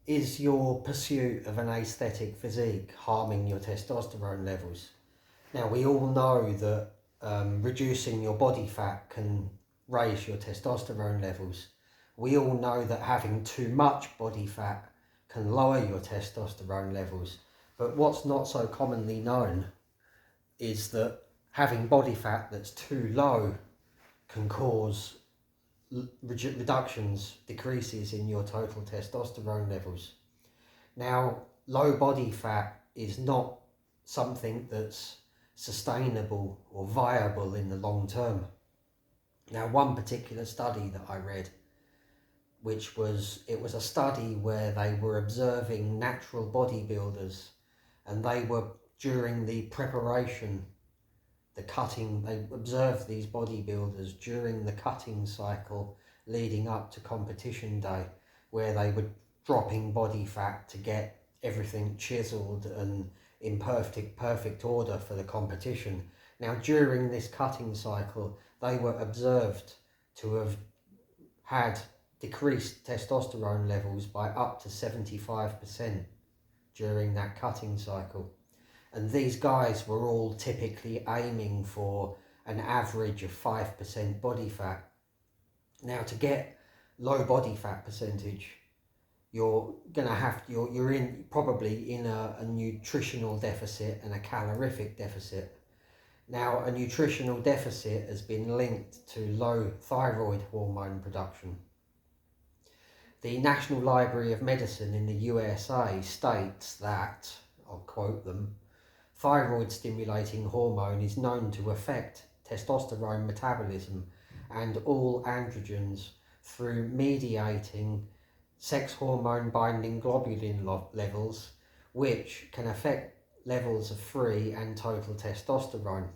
Is your pursuit of an aesthetic physique harming your testosterone levels? Now, we all know that reducing your body fat can raise your testosterone levels. We all know that having too much body fat can lower your testosterone levels. But what's not so commonly known is that having body fat that's too low can cause decreases in your total testosterone levels. Now, low body fat is not something that's sustainable or viable in the long term. Now, one particular study that I read, it was a study where they were observing natural bodybuilders, and they were, during the preparation, they observed these bodybuilders during the cutting cycle leading up to competition day, where they were dropping body fat to get everything chiseled and in perfect order for the competition. Now, during this cutting cycle, they were observed to have had decreased testosterone levels by up to 75% during that cutting cycle. And these guys were all typically aiming for an average of 5% body fat. Now, to get low body fat percentage, you're probably in a nutritional deficit and a calorific deficit. Now, a nutritional deficit has been linked to low thyroid hormone production. The National Library of Medicine in the USA states that, I'll quote them, thyroid stimulating hormone is known to affect testosterone metabolism and all androgens through mediating sex hormone binding globulin levels, which can affect levels of free and total testosterone.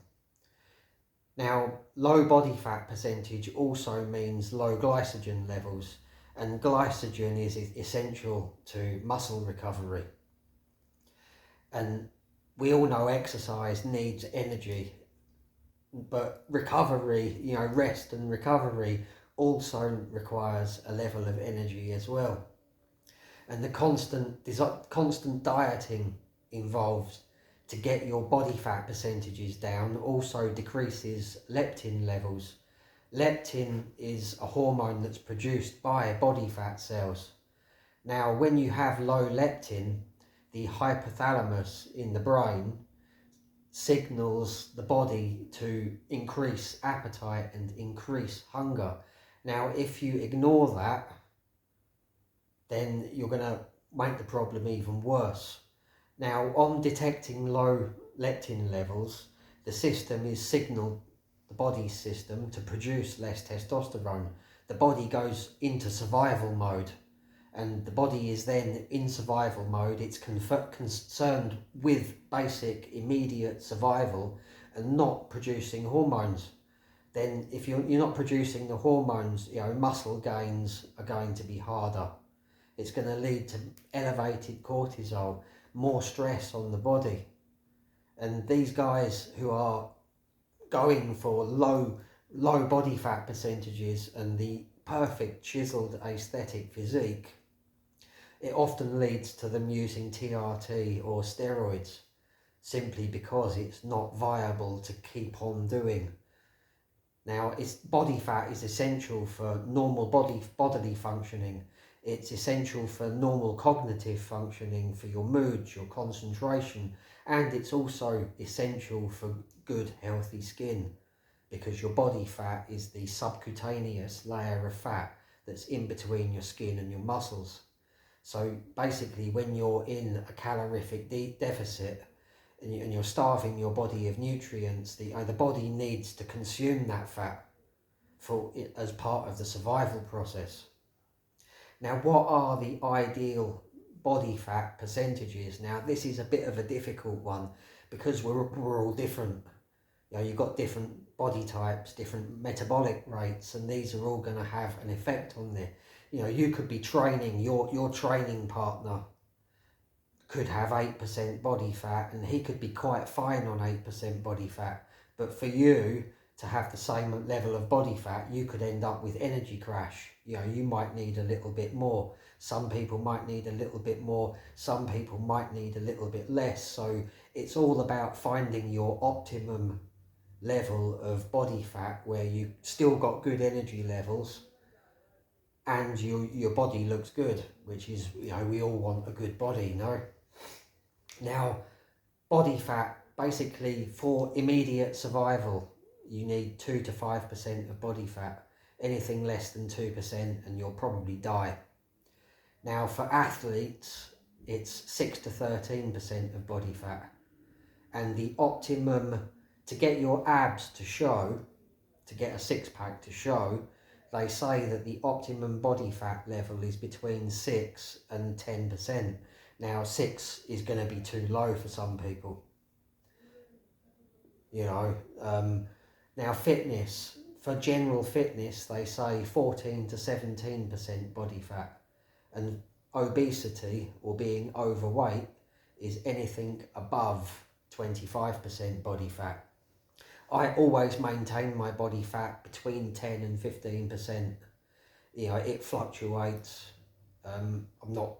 Now, low body fat percentage also means low glycogen levels, and glycogen is essential to muscle recovery. And we all know exercise needs energy, but recovery, rest and recovery also requires a level of energy as well. And the constant dieting involved to get your body fat percentages down also decreases leptin levels. Leptin is a hormone that's produced by body fat cells. Now, when you have low leptin, the hypothalamus in the brain signals the body to increase appetite and increase hunger. Now, if you ignore that, then you're going to make the problem even worse. Now, on detecting low leptin levels, the body's system, to produce less testosterone. The body goes into survival mode, and the body is then in survival mode. It's concerned with basic immediate survival and not producing hormones. Then if you're not producing the hormones, muscle gains are going to be harder. It's going to lead to elevated cortisol, more stress on the body. And these guys who are going for low body fat percentages and the perfect chiseled aesthetic physique, it often leads to them using TRT or steroids, simply because it's not viable to keep on doing. Now, body fat is essential for normal bodily functioning. It's essential for normal cognitive functioning, for your moods, your concentration, and it's also essential for good, healthy skin, because your body fat is the subcutaneous layer of fat that's in between your skin and your muscles. So basically, when you're in a calorific deficit and you're starving your body of nutrients, the body needs to consume that fat as part of the survival process. Now, what are the ideal body fat percentages? Now, this is a bit of a difficult one because we're all different. You've got different body types, different metabolic rates, and these are all going to have an effect on there. You could be training, your training partner could have 8% body fat, and he could be quite fine on 8% body fat. But for you, to have the same level of body fat, you could end up with energy crash. You know, you might need a little bit more. Some people might need a little bit more. Some people might need a little bit less. So it's all about finding your optimum level of body fat where you still got good energy levels and your body looks good, which is, you know, we all want a good body, no? Now, body fat, basically for immediate survival, you need 2 to 5% of body fat. Anything less than 2% and you'll probably die. Now for athletes, it's 6 to 13% of body fat. And the optimum, to get your abs to show, to get a six-pack to show, they say that the optimum body fat level is between 6 and 10%. Now 6 is going to be too low for some people. You know, now fitness, for general fitness, they say 14 to 17% body fat, and obesity or being overweight is anything above 25% body fat. I always maintain my body fat between 10 and 15%. You know, it fluctuates. I'm not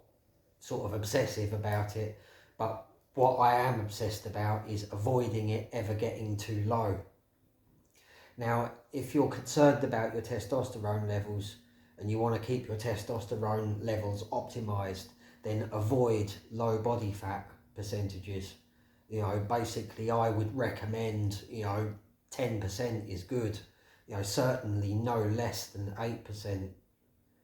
sort of obsessive about it, but what I am obsessed about is avoiding it ever getting too low. Now, if you're concerned about your testosterone levels and you want to keep your testosterone levels optimized, then avoid low body fat percentages. You know, basically I would recommend, you know, 10% is good. You know, certainly no less than 8%.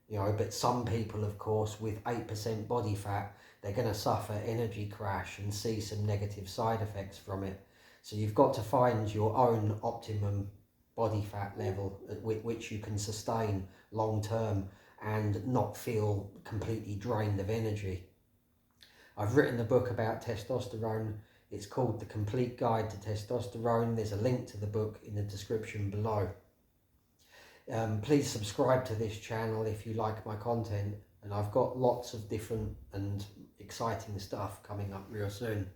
You know, but some people, of course, with 8% body fat, they're going to suffer energy crash and see some negative side effects from it. So you've got to find your own optimum body fat level at which you can sustain long term and not feel completely drained of energy. I've written a book about testosterone. It's called The Complete Guide to Testosterone. There's a link to the book in the description below. Please subscribe to this channel if you like my content, and I've got lots of different and exciting stuff coming up real soon.